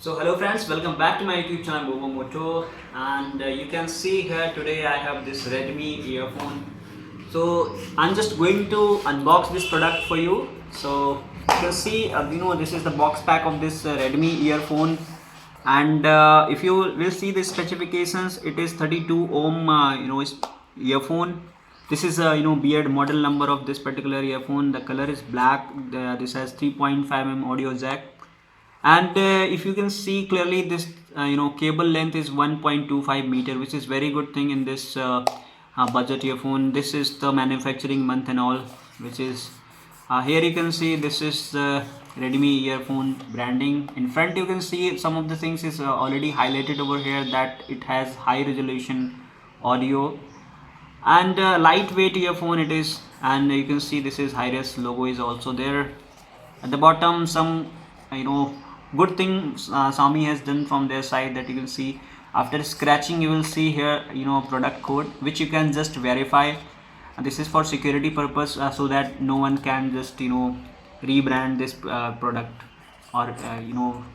So hello friends, welcome back to my YouTube channel Bobo Moto, and you can see here today I have this Redmi earphone. So I'm just going to unbox this product for you. So you can see this is the box pack of this Redmi earphone, and if you will see the specifications, it is 32 ohm earphone. This is a beard model number of this particular earphone. The color is black. This has 3.5 mm audio jack, and if you can see clearly, this cable length is 1.25 meter, which is very good thing in this budget earphone. This is the manufacturing month and all, which is here you can see this is the Redmi earphone branding. In front you can see some of the things is already highlighted over here, that it has high resolution audio and lightweight earphone it is, and you can see this is Hi-Res logo is also there. At the bottom, some good thing Xiaomi has done from their side, that you can see after scratching you will see here product code, which you can just verify. This is for security purpose, so that no one can just rebrand this product, or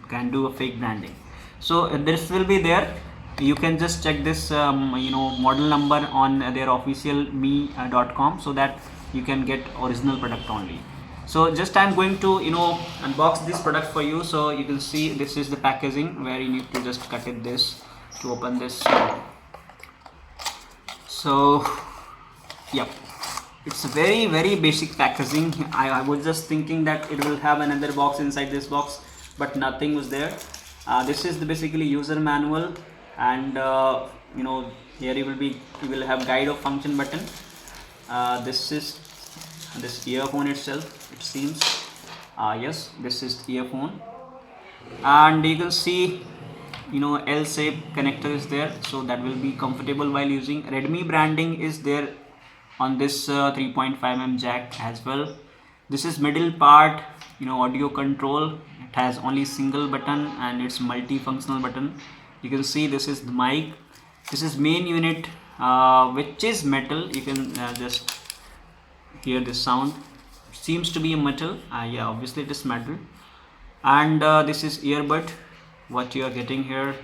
can do a fake branding. So this will be there. You can just check this model number on their official me.com, so that you can get original product only. So just I'm going to unbox this product for you. So you can see this is the packaging, where you need to just cut it this to open this. So yep, it's a very basic packaging. I was just thinking that it will have another box inside this box, but nothing was there. This is the basically user manual, and here you will have guide of function button. This is this earphone itself, it seems. Yes, this is the earphone, and you can see L shape connector is there, so that will be comfortable while using. Redmi branding is there on this 3.5 mm jack as well. This is middle part, audio control. It has only single button, and it's multi-functional button. You can see this is the mic. This is main unit, which is metal. You can just hear this sound. It seems to be a metal. Yeah, obviously it is metal. And this is earbud, what you are getting here.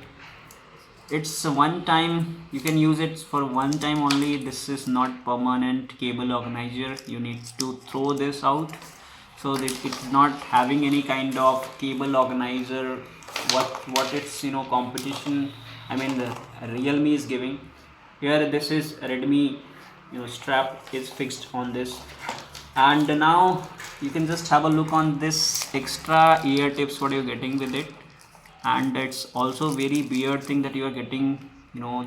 It's a one time, you can use it for one time only. This is not permanent cable organizer. You need to throw this out, so that it's not having any kind of cable organizer what its competition, I mean the Realme is giving. Here this is Redmi strap is fixed on this. And now you can just have a look on this extra ear tips, what you're getting with it. And it's also very weird thing that you are getting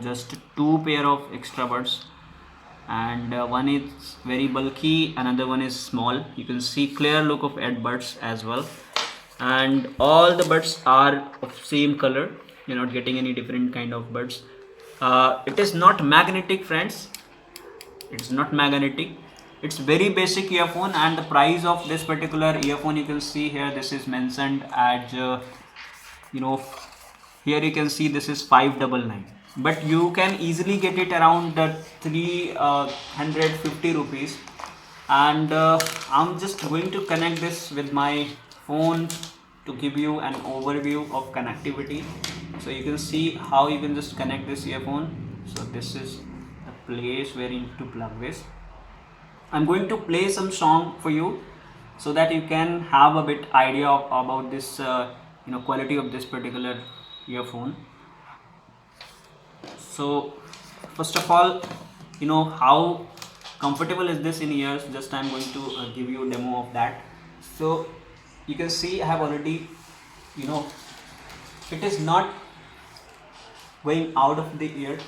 just two pair of extra buds, and one is very bulky, another one is small. You can see clear look of buds as well, and all the buds are of same color. You're not getting any different kind of buds. It is not magnetic, friends. It's not magnetic. It's very basic earphone, and the price of this particular earphone, you can see here, this is mentioned at here you can see this is 599, but you can easily get it around 350 rupees. And I'm just going to connect this with my phone to give you an overview of connectivity. So you can see how you can just connect this earphone. So this is the place where you need to plug this. I'm going to play some song for you, so that you can have a bit idea about this quality of this particular earphone. So first of all, how comfortable is this in ears. Just I'm going to give you a demo of that. So you can see I have already it is not going out of the ear.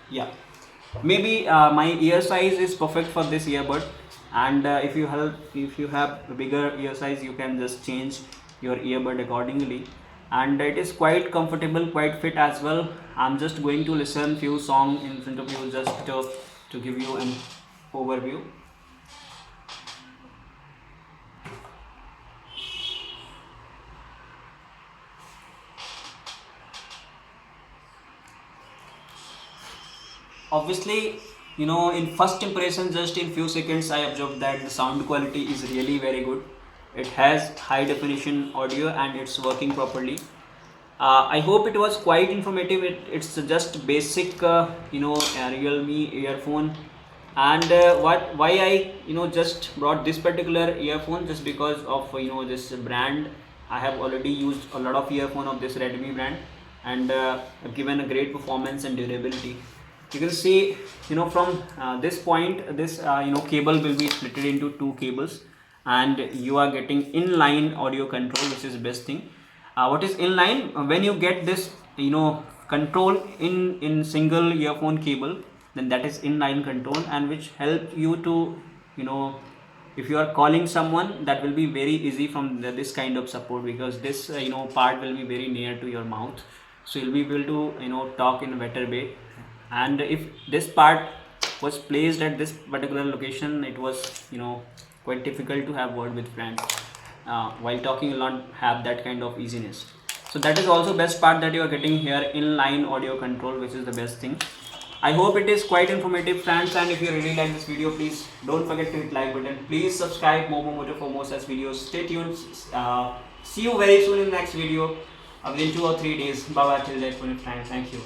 Yeah, maybe my ear size is perfect for this earbud, and if you have a bigger ear size, you can just change your earbud accordingly. And it is quite comfortable, quite fit as well. I'm just going to listen few songs in front of you, just to give you an overview. Obviously, in first impression, just in few seconds, I observed that the sound quality is really very good. It has high definition audio, and it's working properly. I hope it was quite informative. It's just basic Realme earphone. And why I just brought this particular earphone, just because of this brand. I have already used a lot of earphone of this Redmi brand, and given a great performance and durability. You can see from this point, this cable will be split into two cables, and you are getting inline audio control, which is the best thing. What is inline? When you get this control in single earphone cable, then that is inline control, and which help you to if you are calling someone, that will be very easy from this kind of support, because this part will be very near to your mouth, so you'll be able to talk in a better way. And if this part was placed at this particular location, it was quite difficult to have word with friends. While talking, you'll not have that kind of easiness. So that is also best part, that you are getting here inline audio control, which is the best thing. I hope it is quite informative, friends, and if you really like this video, please don't forget to hit like button. Please subscribe Momo Mojo for more such videos. Stay tuned. See you very soon in the next video, within 2 or 3 days. Bye bye till then, friends. Thank you.